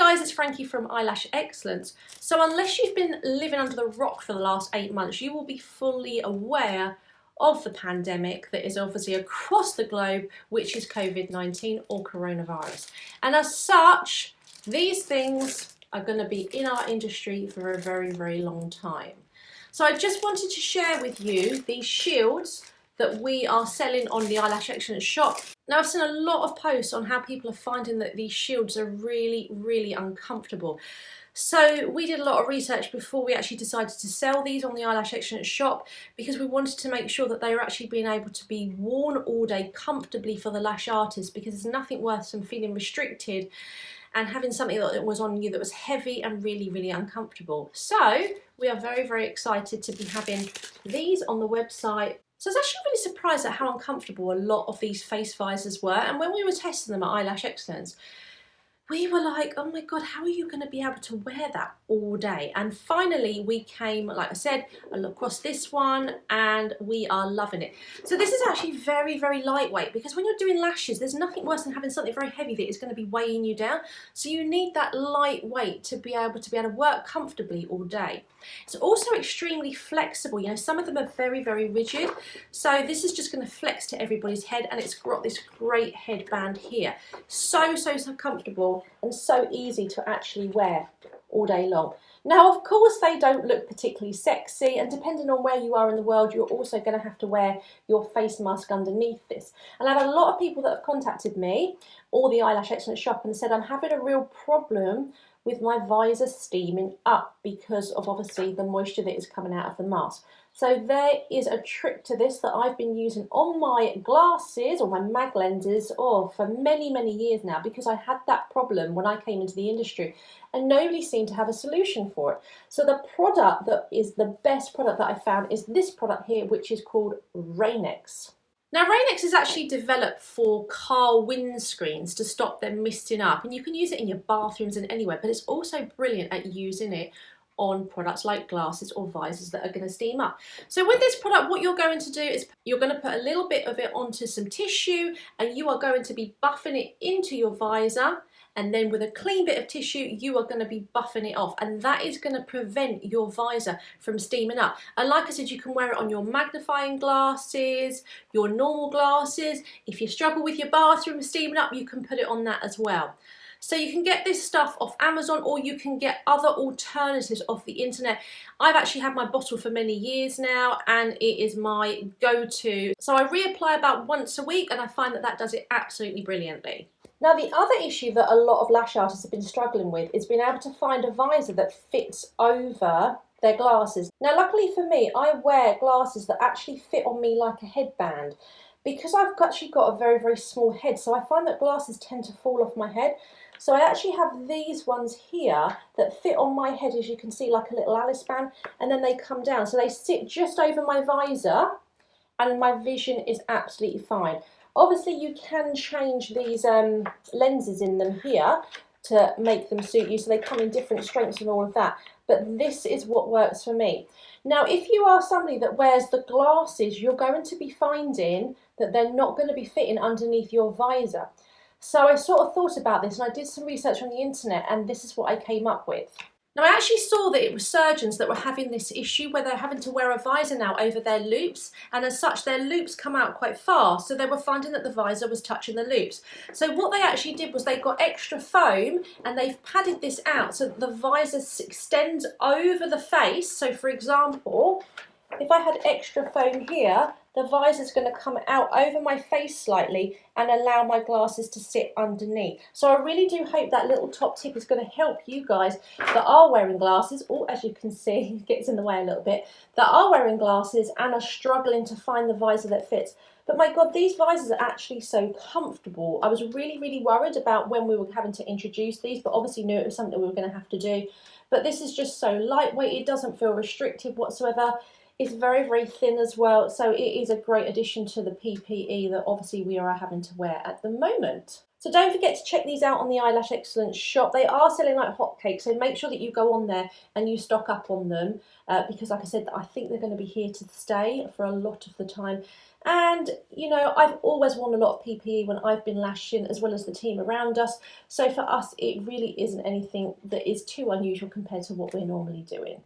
guys, it's Frankie from Eyelash Excellence. So unless you've been living under the rock for the last 8 months, you will be fully aware of the pandemic that is obviously across the globe, which is COVID-19 or coronavirus. And as such, these things are going to be in our industry for a very, very long time. So I just wanted to share with you these shields that we are selling on the Eyelash Excellence shop. Now, I've seen a lot of posts on how people are finding that these shields are really, really uncomfortable. So we did a lot of research before we actually decided to sell these on the Eyelash Excellence shop, because we wanted to make sure that they were actually being able to be worn all day comfortably for the lash artists, because there's nothing worse than feeling restricted and having something that was on you that was heavy and really, really uncomfortable. So we are very, very excited to be having these on the website. So I was actually really surprised at how uncomfortable a lot of these face visors were. And when we were testing them at Eyelash Excellence, we were like, oh my God, how are you going to be able to wear that all day? And finally we came, like I said, across this one, and we are loving it. So this is actually very, very lightweight, because when you're doing lashes, there's nothing worse than having something very heavy that is going to be weighing you down. So you need that lightweight to be able to work comfortably all day. It's also extremely flexible. You know, some of them are very, very rigid. So this is just going to flex to everybody's head, and it's got this great headband here. So comfortable and so easy to actually wear all day long. Now, of course, they don't look particularly sexy, and depending on where you are in the world, you're also going to have to wear your face mask underneath this. And I've had a lot of people that have contacted me or the Eyelash Excellence shop and said, I'm having a real problem with my visor steaming up because of obviously the moisture that is coming out of the mask. So there is a trick to this that I've been using on my glasses or my mag lenses for many, many years now, because I had that problem when I came into the industry and nobody seemed to have a solution for it. So the product that is the best product that I found is this product here, which is called Rain-X. Now, Rain-X is actually developed for car windscreens to stop them misting up, and you can use it in your bathrooms and anywhere, but it's also brilliant at using it on products like glasses or visors that are going to steam up. So with this product, what you're going to do is you're going to put a little bit of it onto some tissue, and you are going to be buffing it into your visor, and then with a clean bit of tissue you are going to be buffing it off, and that is going to prevent your visor from steaming up. And like I said, you can wear it on your magnifying glasses, your normal glasses. If you struggle with your bathroom steaming up, you can put it on that as well. So you can get this stuff off Amazon, or you can get other alternatives off the internet. I've actually had my bottle for many years now, and it is my go-to. So I reapply about once a week, and I find that that does it absolutely brilliantly. Now, the other issue that a lot of lash artists have been struggling with is being able to find a visor that fits over their glasses. Now, luckily for me, I wear glasses that actually fit on me like a headband, because I've actually got a very, very small head, so I find that glasses tend to fall off my head. So I actually have these ones here that fit on my head, as you can see, like a little Alice band, and then they come down. So they sit just over my visor, and my vision is absolutely fine. Obviously, you can change these lenses in them here to make them suit you, so they come in different strengths and all of that. But this is what works for me. Now, if you are somebody that wears the glasses, you're going to be finding that they're not going to be fitting underneath your visor. So I sort of thought about this, and I did some research on the internet, and this is what I came up with. Now, I actually saw that it was surgeons that were having this issue where they're having to wear a visor now over their loops, and as such their loops come out quite far, so they were finding that the visor was touching the loops. So what they actually did was they got extra foam, and they've padded this out so that the visor extends over the face. So for example, if I had extra foam here, the visor is going to come out over my face slightly and allow my glasses to sit underneath. So I really do hope that little top tip is going to help you guys that are wearing glasses, or as you can see, it gets in the way a little bit, that are wearing glasses and are struggling to find the visor that fits. But my God, these visors are actually so comfortable. I was really, really worried about when we were having to introduce these, but obviously knew it was something we were going to have to do. But this is just so lightweight, it doesn't feel restrictive whatsoever. It's very, very thin as well, so it is a great addition to the PPE that obviously we are having to wear at the moment. So don't forget to check these out on the Eyelash Excellence shop. They are selling like hotcakes, so make sure that you go on there and you stock up on them because, like I said, I think they're going to be here to stay for a lot of the time. And, you know, I've always worn a lot of PPE when I've been lashing, as well as the team around us. So for us, it really isn't anything that is too unusual compared to what we're normally doing.